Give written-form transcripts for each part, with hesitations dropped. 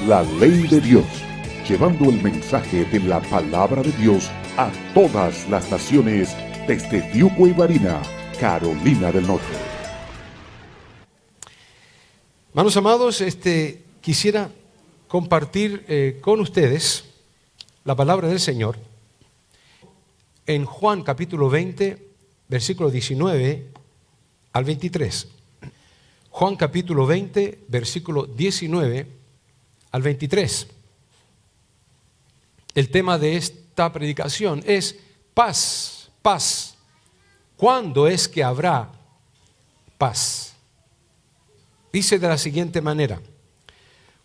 la ley de Dios, llevando el mensaje de la palabra de Dios a todas las naciones desde Diuco y Barina, Carolina del Norte. Hermanos amados, quisiera compartir con ustedes la palabra del Señor en Juan capítulo 20, versículo 19 al 23. Juan capítulo 20, versículo 19 al 23. El tema de esta predicación es paz, paz. ¿Cuándo es que habrá paz? Dice de la siguiente manera: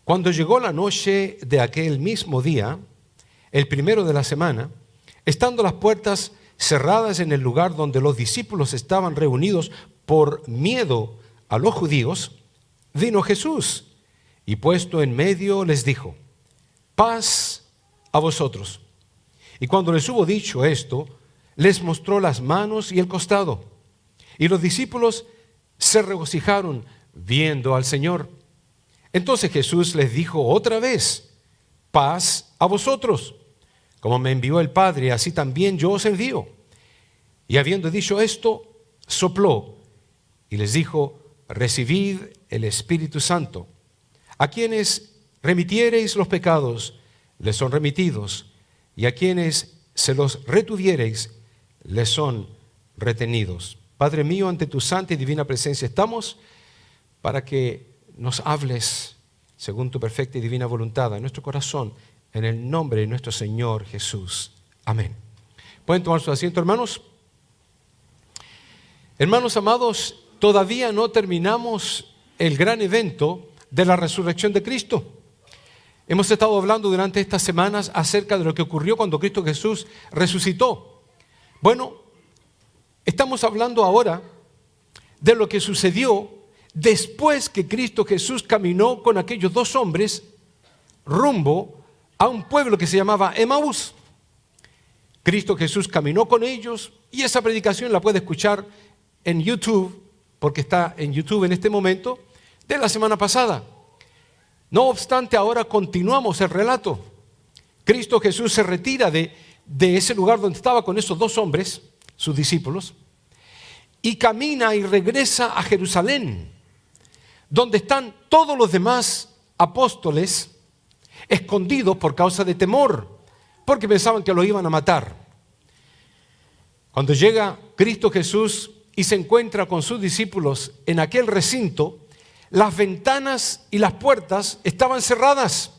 cuando llegó la noche de aquel mismo día, el primero de la semana, estando las puertas cerradas en el lugar donde los discípulos estaban reunidos por miedo a los judíos, vino Jesús y puesto en medio les dijo: paz a vosotros. Y cuando les hubo dicho esto, les mostró las manos y el costado. Y los discípulos se regocijaron viendo al Señor. Entonces Jesús les dijo otra vez: paz a vosotros. Como me envió el Padre, así también yo os envío. Y habiendo dicho esto, sopló y les dijo: recibid el Espíritu Santo. A quienes remitiereis los pecados, les son remitidos, y a quienes se los retuviereis, les son retenidos. Padre mío, ante tu santa y divina presencia estamos para que nos hables según tu perfecta y divina voluntad en nuestro corazón, en el nombre de nuestro Señor Jesús. Amén. ¿Pueden tomar su asiento, hermanos? Hermanos amados, todavía no terminamos el gran evento de la resurrección de Cristo. Hemos estado hablando durante estas semanas acerca de lo que ocurrió cuando Cristo Jesús resucitó. Bueno, estamos hablando ahora de lo que sucedió después que Cristo Jesús caminó con aquellos dos hombres rumbo a un pueblo que se llamaba Emaús. Cristo Jesús caminó con ellos y esa predicación la puede escuchar en YouTube, porque está en YouTube en este momento, de la semana pasada. No obstante, ahora continuamos el relato. Cristo Jesús se retira de ese lugar donde estaba con esos dos hombres, sus discípulos, y camina y regresa a Jerusalén, donde están todos los demás apóstoles escondidos por causa de temor, porque pensaban que lo iban a matar. Cuando llega Cristo Jesús y se encuentra con sus discípulos en aquel recinto, las ventanas y las puertas estaban cerradas.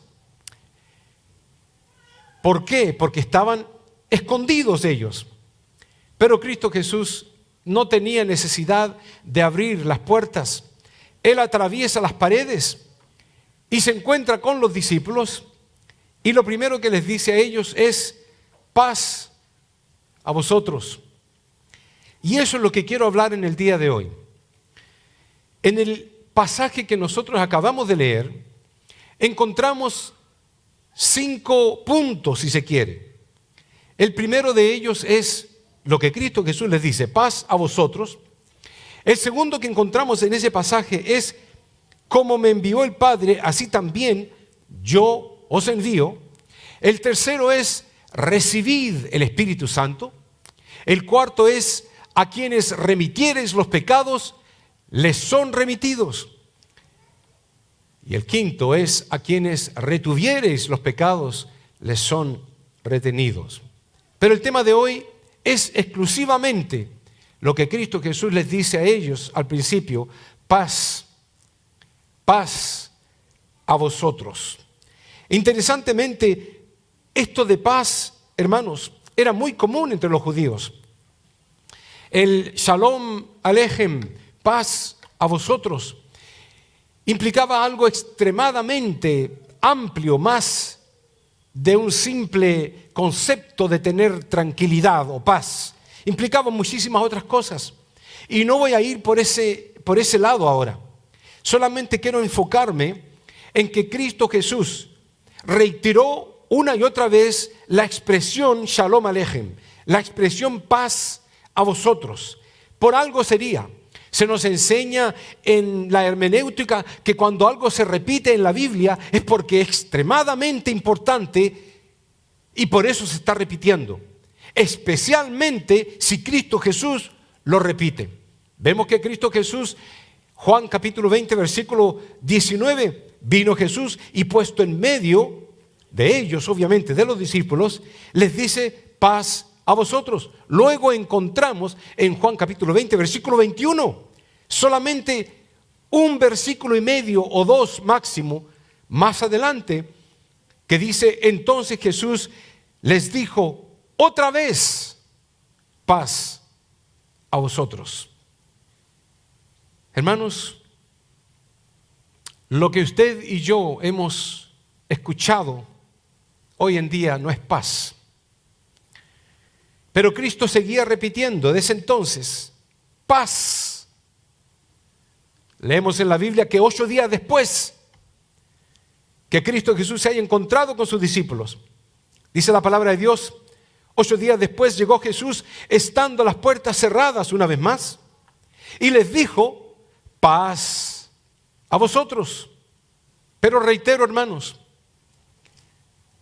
¿Por qué? Porque estaban escondidos ellos. Pero Cristo Jesús no tenía necesidad de abrir las puertas. Él atraviesa las paredes y se encuentra con los discípulos, y lo primero que les dice a ellos es: paz a vosotros. Y eso es lo que quiero hablar en el día de hoy. En el pasaje que nosotros acabamos de leer, encontramos 5 puntos, si se quiere. El primero de ellos es lo que Cristo Jesús les dice: paz a vosotros. El segundo que encontramos en ese pasaje es: como me envió el Padre, así también yo os envío. El tercero es: recibid el Espíritu Santo. El cuarto es: a quienes remitiereis los pecados, les son remitidos. Y el quinto es: a quienes retuviereis los pecados, les son retenidos. Pero el tema de hoy es exclusivamente lo que Cristo Jesús les dice a ellos al principio: paz, paz a vosotros. Interesantemente, esto de paz, hermanos, era muy común entre los judíos. El Shalom Alejem, paz a vosotros, implicaba algo extremadamente amplio, más de un simple concepto de tener tranquilidad o paz. Implicaba muchísimas otras cosas. Y no voy a ir por ese lado ahora. Solamente quiero enfocarme en que Cristo Jesús reiteró una y otra vez la expresión Shalom Alejem, la expresión paz a vosotros. Por algo sería. Se nos enseña en la hermenéutica que cuando algo se repite en la Biblia es porque es extremadamente importante y por eso se está repitiendo. Especialmente si Cristo Jesús lo repite. Vemos que Cristo Jesús, Juan capítulo 20, versículo 19, vino Jesús y puesto en medio de ellos, obviamente de los discípulos, les dice: paz a vosotros. Luego encontramos en Juan capítulo 20, versículo 21, solamente un versículo y medio o dos máximo más adelante, que dice: entonces Jesús les dijo otra vez: paz a vosotros. Hermanos, lo que usted y yo hemos escuchado hoy en día no es paz. Pero Cristo seguía repitiendo desde entonces: paz. Leemos en la Biblia que 8 días después que Cristo Jesús se haya encontrado con sus discípulos, dice la palabra de Dios, 8 días después llegó Jesús estando las puertas cerradas una vez más y les dijo: paz a vosotros. Pero reitero, hermanos,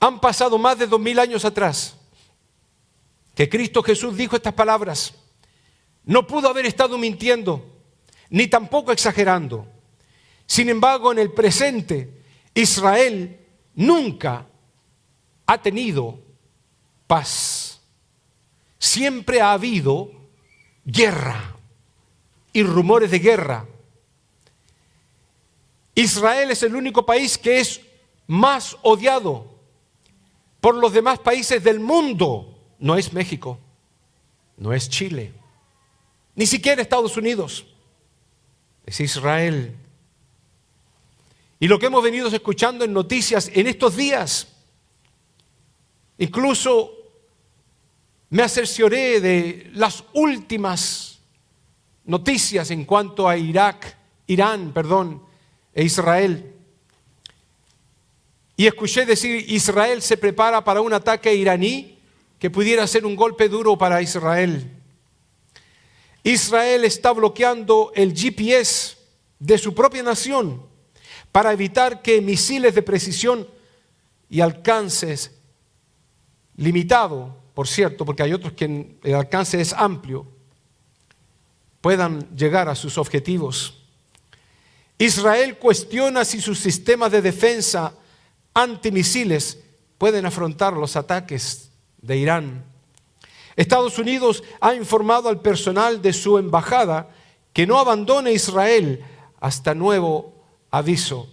han pasado más de 2000 años atrás que Cristo Jesús dijo estas palabras. No pudo haber estado mintiendo, ni tampoco exagerando. Sin embargo, en el presente, Israel nunca ha tenido paz. Siempre ha habido guerra y rumores de guerra. Israel es el único país que es más odiado por los demás países del mundo. No es México, no es Chile, ni siquiera Estados Unidos, es Israel. Y lo que hemos venido escuchando en noticias en estos días, incluso me cercioré de las últimas noticias en cuanto a Irán e Israel. Y escuché decir: Israel se prepara para un ataque iraní que pudiera ser un golpe duro para Israel. Israel está bloqueando el GPS de su propia nación para evitar que misiles de precisión y alcances limitado, por cierto, porque hay otros que el alcance es amplio, puedan llegar a sus objetivos. Israel cuestiona si sus sistemas de defensa antimisiles pueden afrontar los ataques de Irán. Estados Unidos ha informado al personal de su embajada que no abandone Israel hasta nuevo aviso.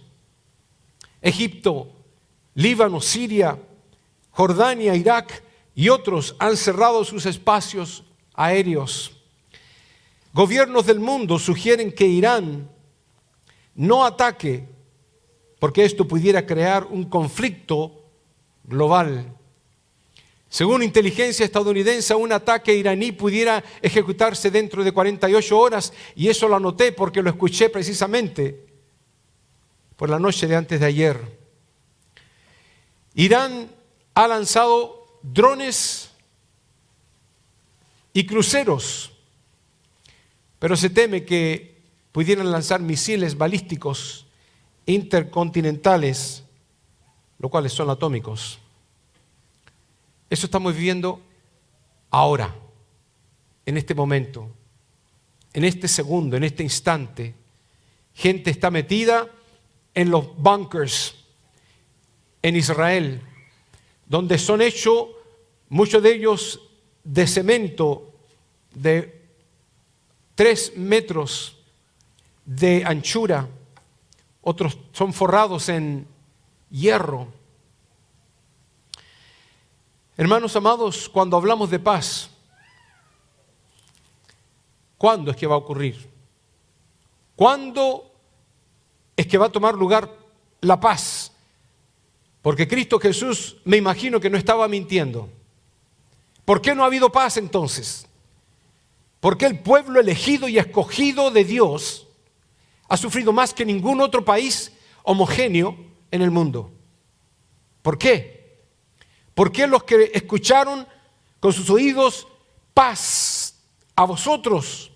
Egipto, Líbano, Siria, Jordania, Irak y otros han cerrado sus espacios aéreos. Gobiernos del mundo sugieren que Irán no ataque porque esto pudiera crear un conflicto global. Según inteligencia estadounidense, un ataque iraní pudiera ejecutarse dentro de 48 horas, y eso lo anoté porque lo escuché precisamente por la noche de antes de ayer. Irán ha lanzado drones y cruceros, pero se teme que pudieran lanzar misiles balísticos intercontinentales, los cuales son atómicos. Eso estamos viviendo ahora, en este momento, en este segundo, en este instante. Gente está metida en los bunkers en Israel, donde son hechos, muchos de ellos de cemento de 3 metros de anchura, otros son forrados en hierro. Hermanos amados, cuando hablamos de paz, ¿cuándo es que va a ocurrir? ¿Cuándo es que va a tomar lugar la paz? Porque Cristo Jesús, me imagino que no estaba mintiendo. ¿Por qué no ha habido paz entonces? Porque el pueblo elegido y escogido de Dios ha sufrido más que ningún otro país homogéneo en el mundo. ¿Por qué? Porque los que escucharon con sus oídos paz a vosotros,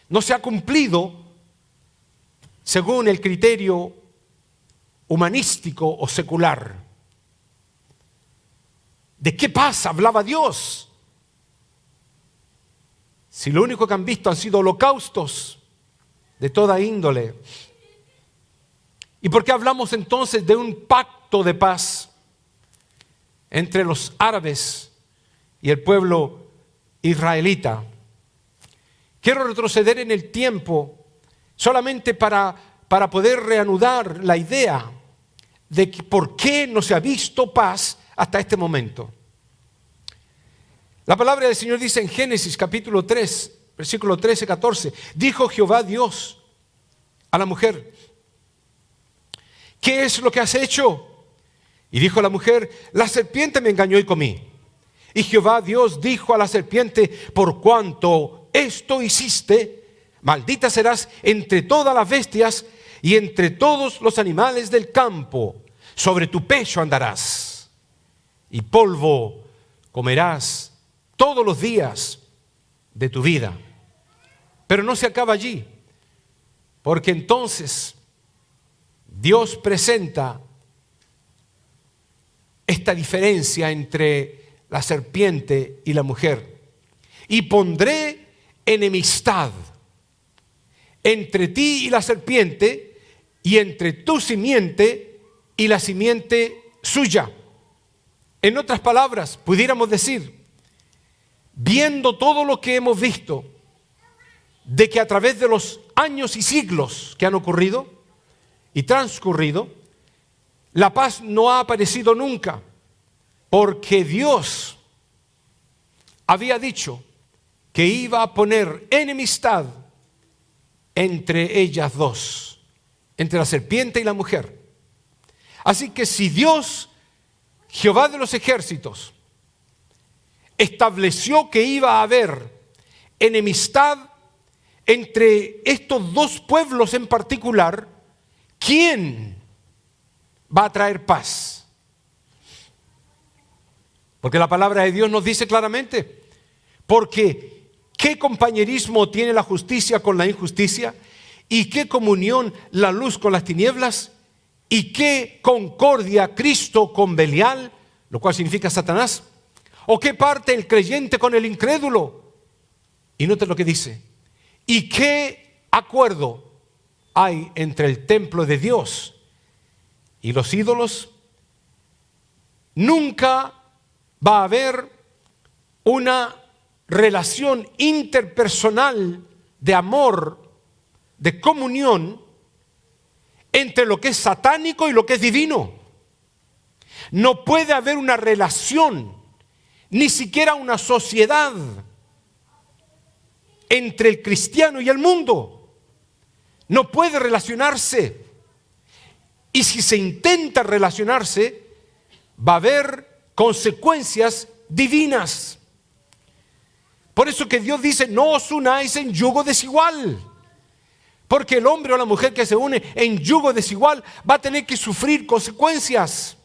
no se ha cumplido según el criterio humanístico o secular. ¿De qué paz hablaba Dios? Si lo único que han visto han sido holocaustos de toda índole. ¿Y por qué hablamos entonces de un pacto de paz entre los árabes y el pueblo israelita? Quiero retroceder en el tiempo solamente para poder reanudar la idea de que por qué no se ha visto paz hasta este momento. La palabra del Señor dice en Génesis capítulo 3, versículo 13-14, dijo Jehová Dios a la mujer, ¿qué es lo que has hecho? Y dijo la mujer, la serpiente me engañó y comí. Y Jehová Dios dijo a la serpiente, por cuanto esto hiciste, maldita serás entre todas las bestias y entre todos los animales del campo. Sobre tu pecho andarás y polvo comerás todos los días de tu vida. Pero no se acaba allí, porque entonces Dios presenta esta diferencia entre la serpiente y la mujer. Y pondré enemistad entre ti y la serpiente, y entre tu simiente y la simiente suya. En otras palabras, pudiéramos decir, viendo todo lo que hemos visto, de que a través de los años y siglos que han ocurrido y transcurrido, la paz no ha aparecido nunca, porque Dios había dicho que iba a poner enemistad entre ellas dos, entre la serpiente y la mujer. Así que si Dios, Jehová de los ejércitos, estableció que iba a haber enemistad entre estos dos pueblos en particular, ¿quién va a traer paz? Porque la palabra de Dios nos dice claramente, porque ¿qué compañerismo tiene la justicia con la injusticia? ¿Y qué comunión la luz con las tinieblas? ¿Y qué concordia Cristo con Belial? Lo cual significa Satanás. ¿O qué parte el creyente con el incrédulo? Y noten lo que dice. ¿Y qué acuerdo hay entre el templo de Dios y los ídolos? Nunca va a haber una relación interpersonal de amor, de comunión entre lo que es satánico y lo que es divino. No puede haber una relación, ni siquiera una sociedad entre el cristiano y el mundo. No puede relacionarse. Y si se intenta relacionarse, va a haber consecuencias divinas. Por eso que Dios dice, no os unáis en yugo desigual. Porque el hombre o la mujer que se une en yugo desigual va a tener que sufrir consecuencias.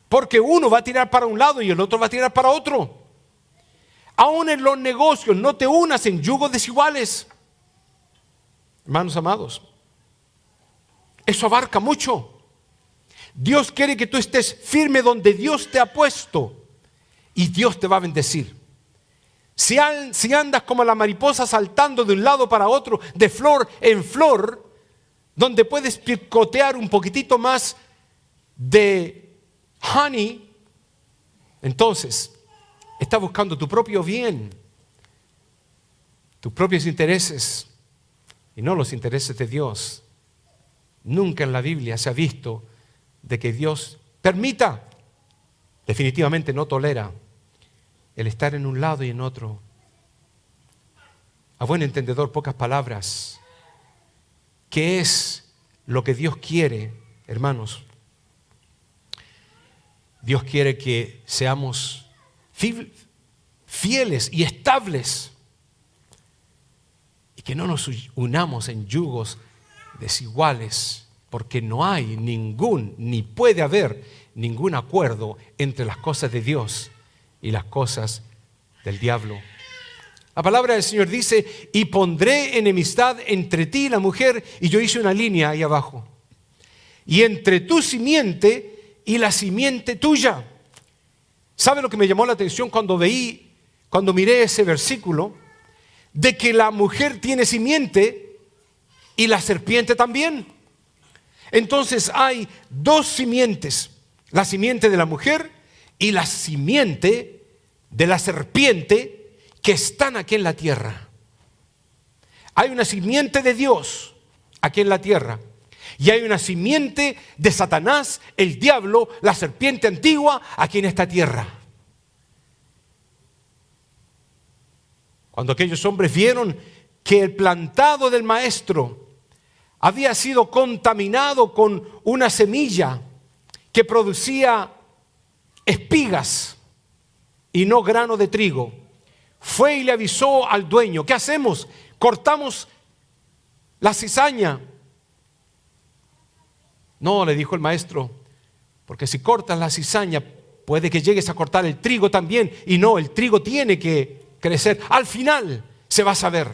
Porque uno va a tirar para un lado y el otro va a tirar para otro. Aún en los negocios, no te unas en yugos desiguales. Hermanos amados, eso abarca mucho. Dios quiere que tú estés firme donde Dios te ha puesto y Dios te va a bendecir. Si andas como la mariposa saltando de un lado para otro, de flor en flor, donde puedes picotear un poquitito más de honey, entonces estás buscando tu propio bien, tus propios intereses y no los intereses de Dios. Nunca en la Biblia se ha visto de que Dios permita, definitivamente no tolera, el estar en un lado y en otro. A buen entendedor, pocas palabras. ¿Qué es lo que Dios quiere, hermanos? Dios quiere que seamos fieles y estables y que no nos unamos en yugos desiguales, porque no hay ni puede haber ningún acuerdo entre las cosas de Dios y las cosas del diablo. La palabra del Señor dice, y pondré enemistad entre ti y la mujer, y yo hice una línea ahí abajo, y entre tu simiente y la simiente tuya. ¿Sabe lo que me llamó la atención cuando miré ese versículo? De que la mujer tiene simiente y la serpiente también. Entonces hay dos simientes, la simiente de la mujer y la simiente de la serpiente, que están aquí en la tierra. Hay una simiente de Dios aquí en la tierra y hay una simiente de Satanás, el diablo, la serpiente antigua aquí en esta tierra. Cuando aquellos hombres vieron que el plantado del maestro había sido contaminado con una semilla que producía espigas y no grano de trigo, fue y le avisó al dueño: ¿qué hacemos? ¿Cortamos la cizaña? No, le dijo el maestro, porque si cortas la cizaña puede que llegues a cortar el trigo también. Y no, el trigo tiene que crecer. Al final se va a saber.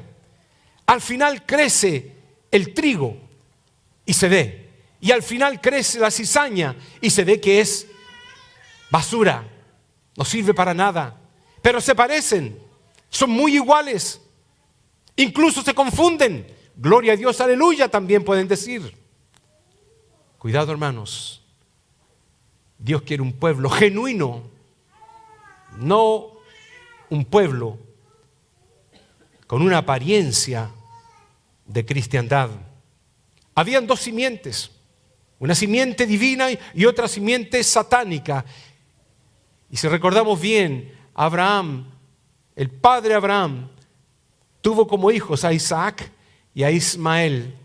Al final crece el trigo y se ve. Y al final crece la cizaña y se ve que es basura. No sirve para nada. Pero se parecen. Son muy iguales. Incluso se confunden. Gloria a Dios, aleluya, también pueden decir. Cuidado, hermanos. Dios quiere un pueblo genuino, no un pueblo con una apariencia de cristiandad. Habían dos simientes, una simiente divina y otra simiente satánica. Y si recordamos bien, Abraham, el padre Abraham, tuvo como hijos a Isaac y a Ismael.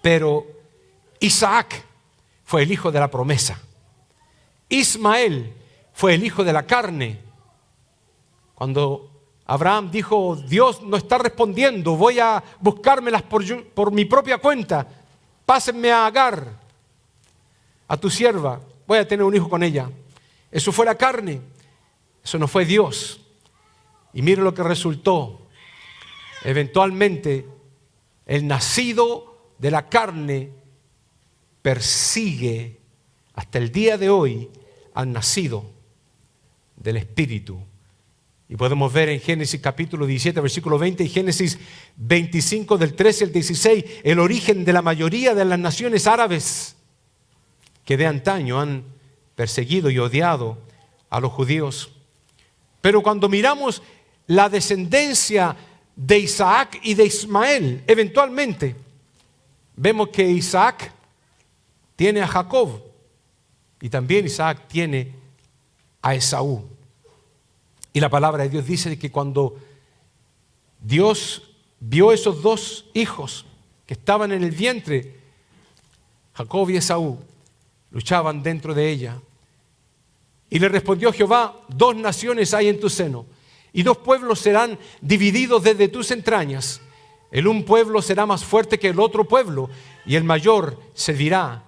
Pero Isaac fue el hijo de la promesa. Ismael fue el hijo de la carne. Cuando Abraham dijo: Dios no está respondiendo, voy a buscármelas por mi propia cuenta, pásenme a Agar, a tu sierva, voy a tener un hijo con ella. Eso fue la carne, eso no fue Dios. Y mire lo que resultó. Eventualmente, el nacido de la carne persigue hasta el día de hoy al nacido del Espíritu. Y podemos ver en Génesis capítulo 17, versículo 20 y Génesis 25 del 13 al 16 el origen de la mayoría de las naciones árabes que de antaño han perseguido y odiado a los judíos. Pero cuando miramos la descendencia de Isaac y de Ismael, eventualmente vemos que Isaac tiene a Jacob y también Isaac tiene a Esaú. Y la palabra de Dios dice que cuando Dios vio esos dos hijos que estaban en el vientre, Jacob y Esaú luchaban dentro de ella. Y le respondió Jehová: dos naciones hay en tu seno, y dos pueblos serán divididos desde tus entrañas. El un pueblo será más fuerte que el otro pueblo, y el mayor servirá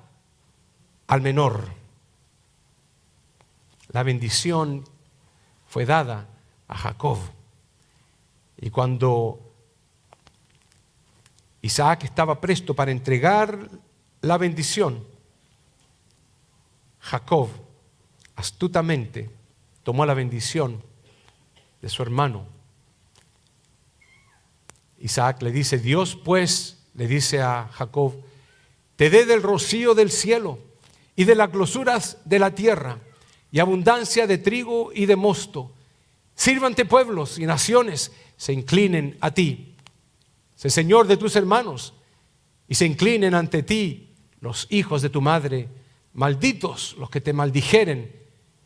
al menor. La bendición fue dada a Jacob. Y cuando Isaac estaba presto para entregar la bendición, Jacob astutamente tomó la bendición de su hermano. Isaac le dice: Dios pues, le dice a Jacob, te dé del rocío del cielo y de las glosuras de la tierra y abundancia de trigo y de mosto. Sírvante pueblos y naciones se inclinen a ti. Sé Señor de tus hermanos y se inclinen ante ti los hijos de tu madre. Malditos los que te maldijeren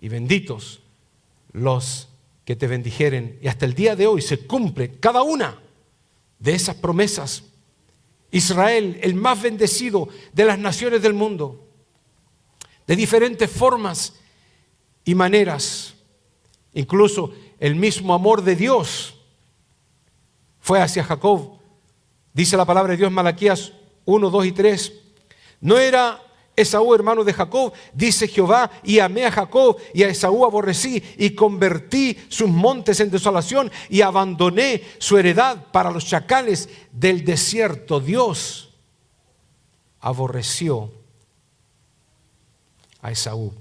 y benditos los que te bendijeren. Y hasta el día de hoy se cumple cada una de esas promesas. Israel, el más bendecido de las naciones del mundo, de diferentes formas y maneras. Incluso el mismo amor de Dios fue hacia Jacob. Dice la palabra de Dios, Malaquías 1, 2 y 3. No era Esaú, hermano de Jacob, dice Jehová, y amé a Jacob y a Esaú aborrecí, y convertí sus montes en desolación, y abandoné su heredad para los chacales del desierto. Dios aborreció a Esaú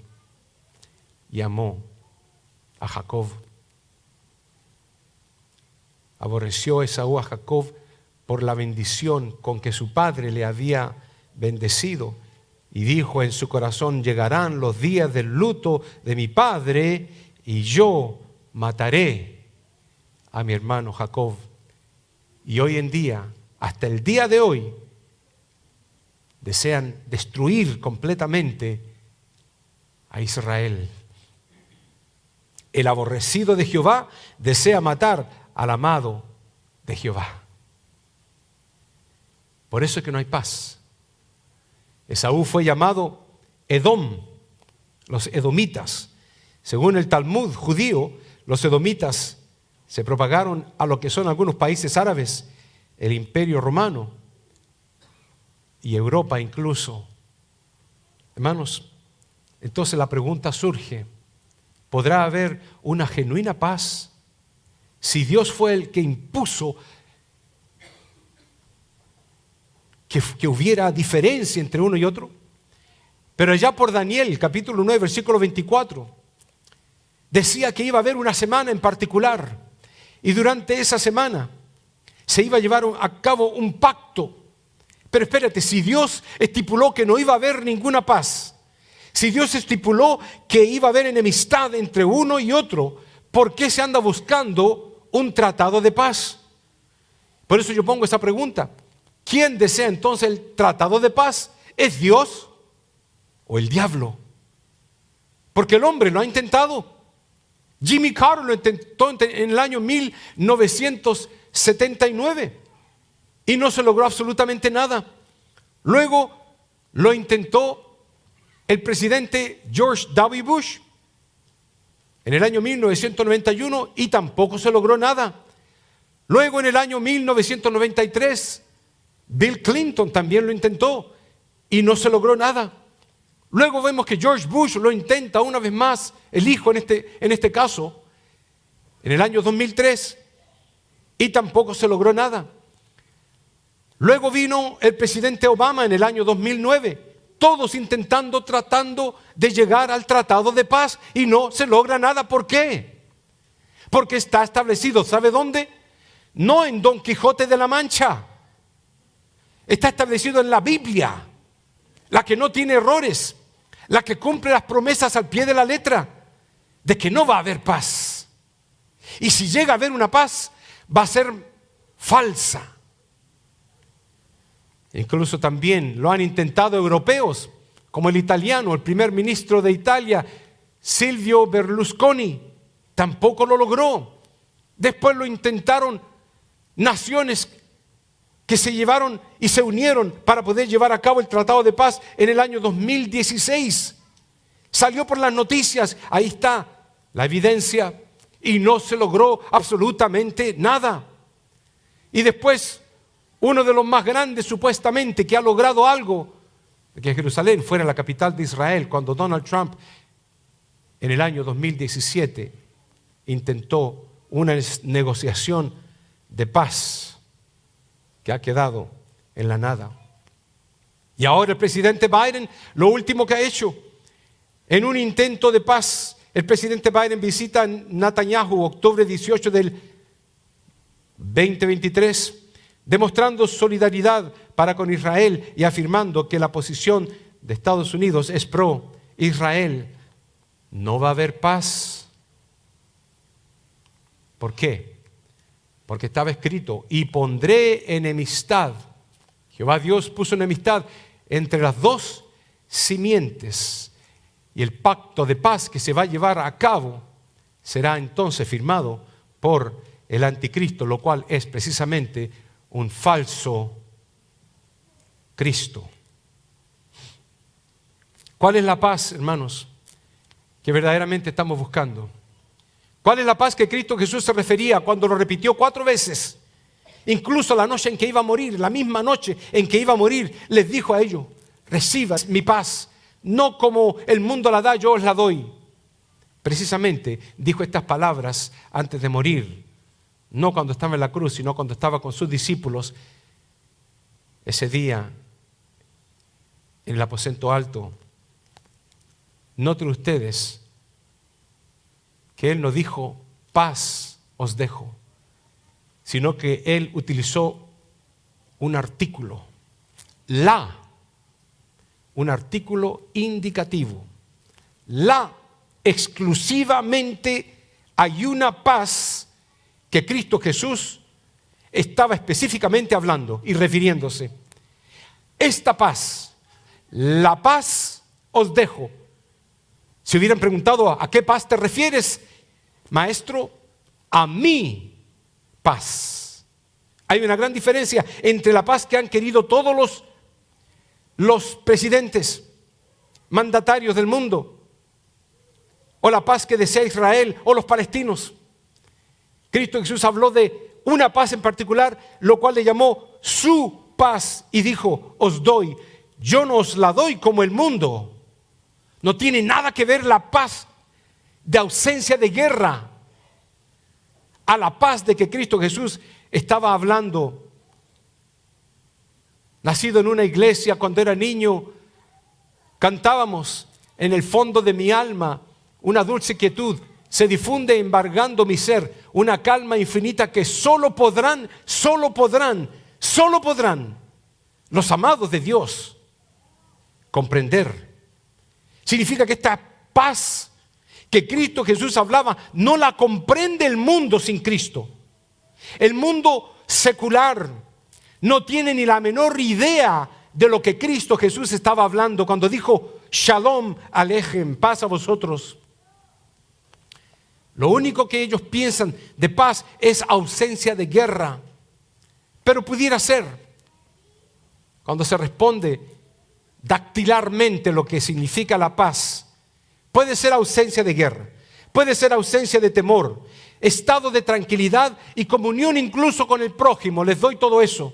y amó a Jacob. Aborreció Esaú a Jacob por la bendición con que su padre le había bendecido, y dijo en su corazón: llegarán los días del luto de mi padre y yo mataré a mi hermano Jacob. Y hoy en día, hasta el día de hoy, desean destruir completamente a Israel. El aborrecido de Jehová desea matar al amado de Jehová. Por eso es que no hay paz. Esaú fue llamado Edom, los edomitas. Según el Talmud judío, los edomitas se propagaron a lo que son algunos países árabes, el Imperio Romano y Europa incluso. Hermanos, entonces la pregunta surge: ¿podrá haber una genuina paz si Dios fue el que impuso que hubiera diferencia entre uno y otro? Pero allá por Daniel, capítulo 9, versículo 24, decía que iba a haber una semana en particular, y durante esa semana se iba a llevar a cabo un pacto. Pero espérate, si Dios estipuló que no iba a haber ninguna paz, si Dios estipuló que iba a haber enemistad entre uno y otro, ¿por qué se anda buscando un tratado de paz? Por eso yo pongo esa pregunta: ¿quién desea entonces el tratado de paz? ¿Es Dios o el diablo? Porque el hombre lo ha intentado. Jimmy Carter lo intentó en el año 1979 y no se logró absolutamente nada. Luego lo intentó el presidente George W. Bush en el año 1991 y tampoco se logró nada. Luego en el año 1993 Bill Clinton también lo intentó y no se logró nada. Luego vemos que George Bush lo intenta una vez más, el hijo en este caso, en el año 2003, y tampoco se logró nada. Luego vino el presidente Obama en el año 2009, todos tratando de llegar al tratado de paz y no se logra nada. ¿Por qué? Porque está establecido, ¿sabe dónde? No en Don Quijote de la Mancha. Está establecido en la Biblia, la que no tiene errores, la que cumple las promesas al pie de la letra, de que no va a haber paz. Y si llega a haber una paz, va a ser falsa. Incluso también lo han intentado europeos, como el italiano, el primer ministro de Italia, Silvio Berlusconi, tampoco lo logró. Después lo intentaron naciones que se llevaron y se unieron para poder llevar a cabo el tratado de paz en el año 2016. Salió por las noticias, ahí está la evidencia, y no se logró absolutamente nada. Y después, uno de los más grandes supuestamente que ha logrado algo, que Jerusalén fuera la capital de Israel, cuando Donald Trump en el año 2017 intentó una negociación de paz que ha quedado en la nada. Y ahora el presidente Biden, lo último que ha hecho, en un intento de paz, el presidente Biden visita a Netanyahu octubre 18 del 2023, demostrando solidaridad para con Israel y afirmando que la posición de Estados Unidos es pro Israel. No va a haber paz. ¿Por qué? Porque estaba escrito: y pondré enemistad. Jehová Dios puso enemistad entre las dos simientes, y el pacto de paz que se va a llevar a cabo será entonces firmado por el anticristo, lo cual es precisamente un falso Cristo. ¿Cuál es la paz, hermanos, que verdaderamente estamos buscando? ¿Cuál es la paz que Cristo Jesús se refería cuando lo repitió 4 veces? Incluso la noche en que iba a morir, la misma noche en que iba a morir, les dijo a ellos: recibas mi paz, no como el mundo la da, yo os la doy. Precisamente dijo estas palabras antes de morir, no cuando estaba en la cruz, sino cuando estaba con sus discípulos ese día en el aposento alto. Noten ustedes que Él no dijo paz os dejo, sino que Él utilizó un artículo, un artículo indicativo. Exclusivamente hay una paz que Cristo Jesús estaba específicamente hablando y refiriéndose. Esta paz, la paz os dejo. Si hubieran preguntado ¿a qué paz te refieres, maestro? A mi paz. Hay una gran diferencia entre la paz que han querido todos los presidentes, mandatarios del mundo, o la paz que desea Israel o los palestinos. Cristo Jesús habló de una paz en particular, lo cual le llamó su paz y dijo, os doy, yo no os la doy como el mundo. No tiene nada que ver la paz de ausencia de guerra a la paz de que Cristo Jesús estaba hablando. Nacido en una iglesia cuando era niño, cantábamos en el fondo de mi alma una dulce quietud, se difunde embargando mi ser, una calma infinita que solo podrán los amados de Dios comprender. Significa que esta paz que Cristo Jesús hablaba no la comprende el mundo sin Cristo. El mundo secular no tiene ni la menor idea de lo que Cristo Jesús estaba hablando cuando dijo Shalom Aleichem, paz a vosotros. Lo único que ellos piensan de paz es ausencia de guerra. Pero pudiera ser, cuando se responde dactilarmente lo que significa la paz, puede ser ausencia de guerra, puede ser ausencia de temor, estado de tranquilidad y comunión incluso con el prójimo. Les doy todo eso.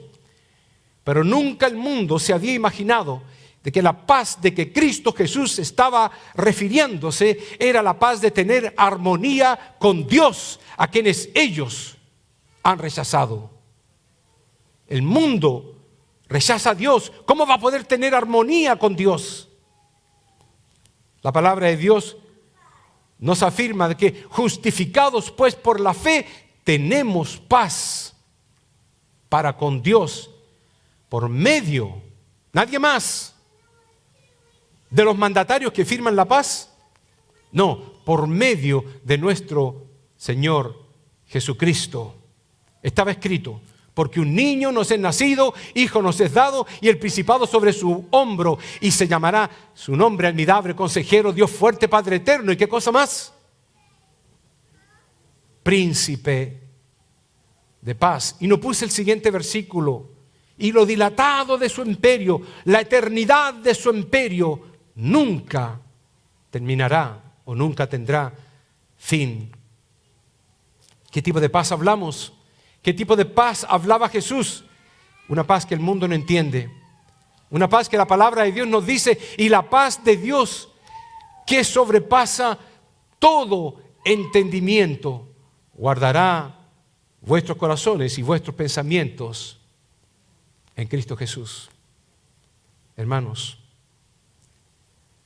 Pero nunca el mundo se había imaginado de que la paz de que Cristo Jesús estaba refiriéndose era la paz de tener armonía con Dios, a quienes ellos han rechazado. El mundo rechaza a Dios. ¿Cómo va a poder tener armonía con Dios? La palabra de Dios nos afirma de que justificados pues por la fe tenemos paz para con Dios por medio, nadie más, de los mandatarios que firman la paz, no, por medio de nuestro Señor Jesucristo. Estaba escrito, porque un niño nos es nacido, hijo nos es dado, y el principado sobre su hombro, y se llamará su nombre admirable, consejero, Dios fuerte, Padre eterno. ¿Y qué cosa más? Príncipe de paz. Y no puse el siguiente versículo. Y lo dilatado de su imperio, la eternidad de su imperio, nunca terminará o nunca tendrá fin. ¿Qué tipo de paz hablamos? ¿Qué tipo de paz hablaba Jesús? Una paz que el mundo no entiende. Una paz que la palabra de Dios nos dice, y la paz de Dios que sobrepasa todo entendimiento, guardará vuestros corazones y vuestros pensamientos en Cristo Jesús. Hermanos,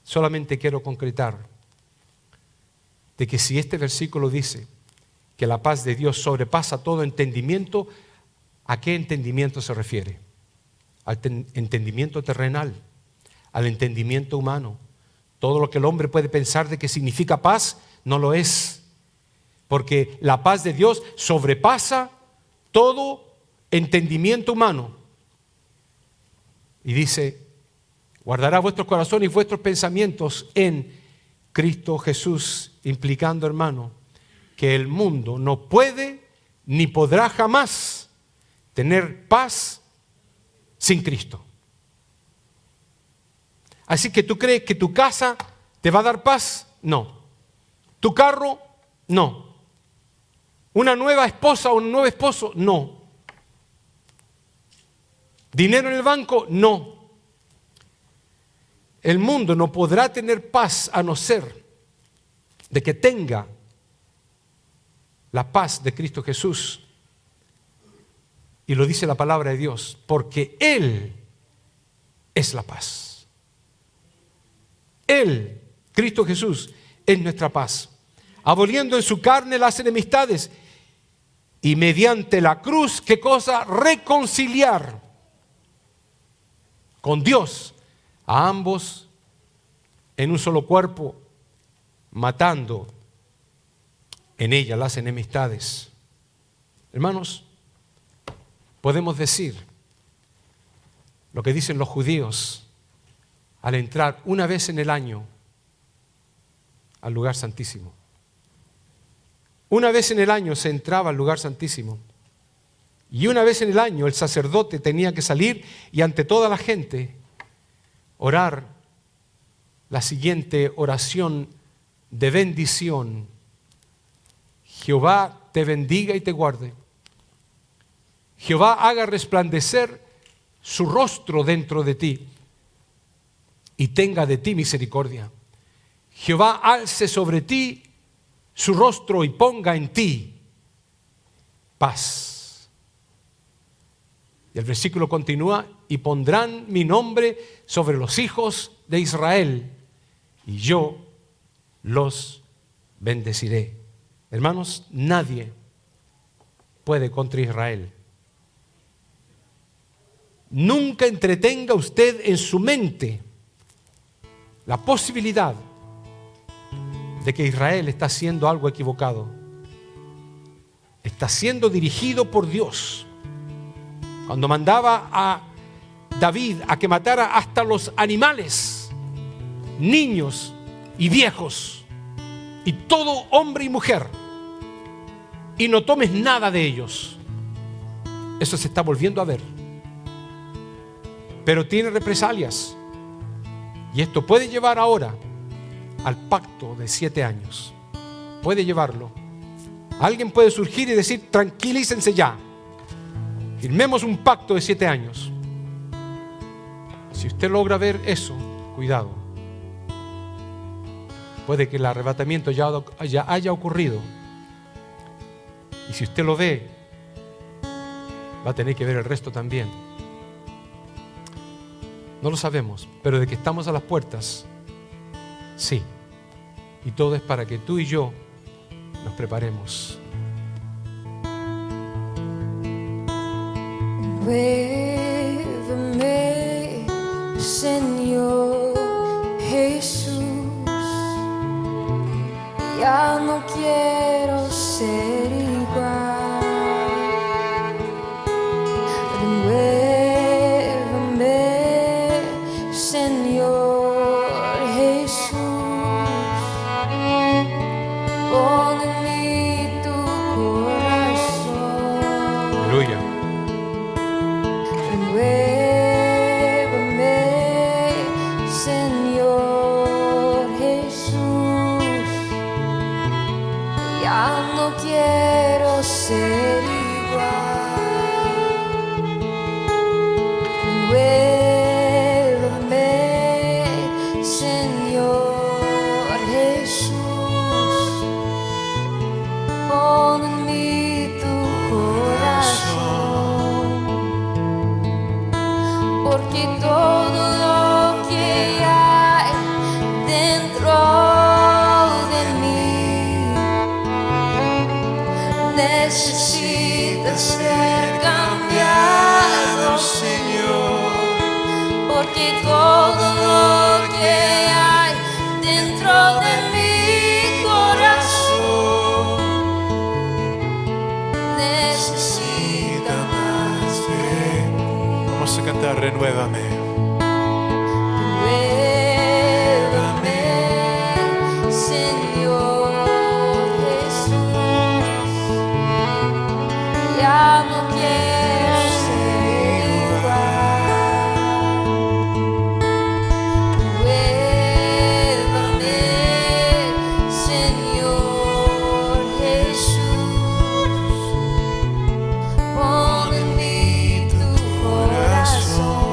solamente quiero concretar de que si este versículo dice que la paz de Dios sobrepasa todo entendimiento, ¿a qué entendimiento se refiere? Al entendimiento terrenal, al entendimiento humano. Todo lo que el hombre puede pensar de que significa paz, no lo es. Porque la paz de Dios sobrepasa todo entendimiento humano. Y dice, guardará vuestros corazones y vuestros pensamientos en Cristo Jesús, implicando, hermano, que el mundo no puede ni podrá jamás tener paz sin Cristo. Así que tú crees que tu casa te va a dar paz, no. Tu carro, no. Una nueva esposa o un nuevo esposo, no. ¿Dinero en el banco? No. El mundo no podrá tener paz a no ser de que tenga la paz de Cristo Jesús. Y lo dice la palabra de Dios, porque Él es la paz. Él, Cristo Jesús, es nuestra paz, aboliendo en su carne las enemistades y mediante la cruz, ¿qué cosa? Reconciliar con Dios a ambos en un solo cuerpo, matando en ella las enemistades. Hermanos, podemos decir lo que dicen los judíos al entrar una vez en el año al lugar santísimo. Una vez en el año se entraba al lugar santísimo. Y una vez en el año el sacerdote tenía que salir y ante toda la gente orar la siguiente oración de bendición. Jehová te bendiga y te guarde. Jehová haga resplandecer su rostro dentro de ti y tenga de ti misericordia. Jehová alce sobre ti su rostro y ponga en ti paz. Y el versículo continúa, y pondrán mi nombre sobre los hijos de Israel, y yo los bendeciré. Hermanos, nadie puede contra Israel. Nunca entretenga usted en su mente la posibilidad de que Israel está haciendo algo equivocado. Está siendo dirigido por Dios. Cuando mandaba a David a que matara hasta los animales, niños y viejos, y todo hombre y mujer, y no tomes nada de ellos. Eso se está volviendo a ver. Pero tiene represalias. Y esto puede llevar ahora al pacto de 7 años. Puede llevarlo. Alguien puede surgir y decir, tranquilícense ya. Firmemos un pacto de 7 años. Si usted logra ver eso, cuidado. Puede que el arrebatamiento ya haya ocurrido. Y si usted lo ve, va a tener que ver el resto también. No lo sabemos, pero de que estamos a las puertas, sí. Y todo es para que tú y yo nos preparemos. Muéveme, Señor Jesús. Ya no quiero ser igual. Muéveme, Señor Jesús. Pon en mí tu corazón. Aleluya. Muéveme, Señor Jesús. Ya no quiero ser igual. Muéveme, Señor Jesús. Pon en mí tu corazón. Porque todo lo que hay dentro de mí necesita ser cambiado, Señor. Porque todo lo que hay dentro de mi corazón necesita más de ti. Vamos a cantar, renuévame. Muéveme, Señor Jesús. Ya no quiero ser igual. Muéveme, Señor Jesús. Pon en mí tu corazón.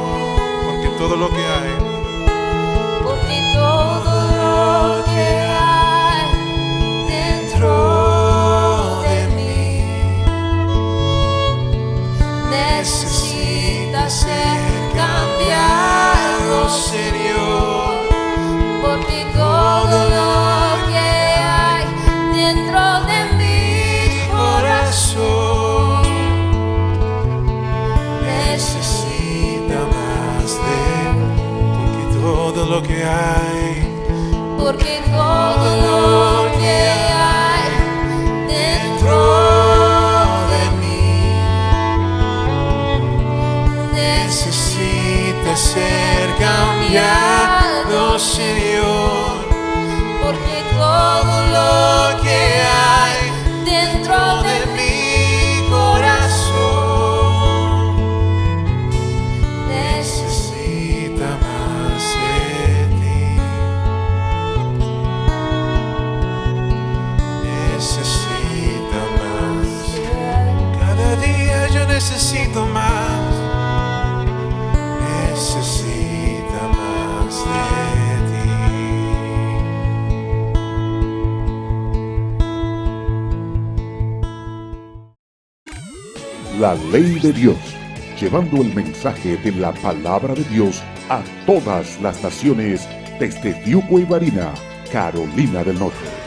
la ley de Dios, llevando el mensaje de la palabra de Dios a todas las naciones desde Diuco y Varina, Carolina del Norte.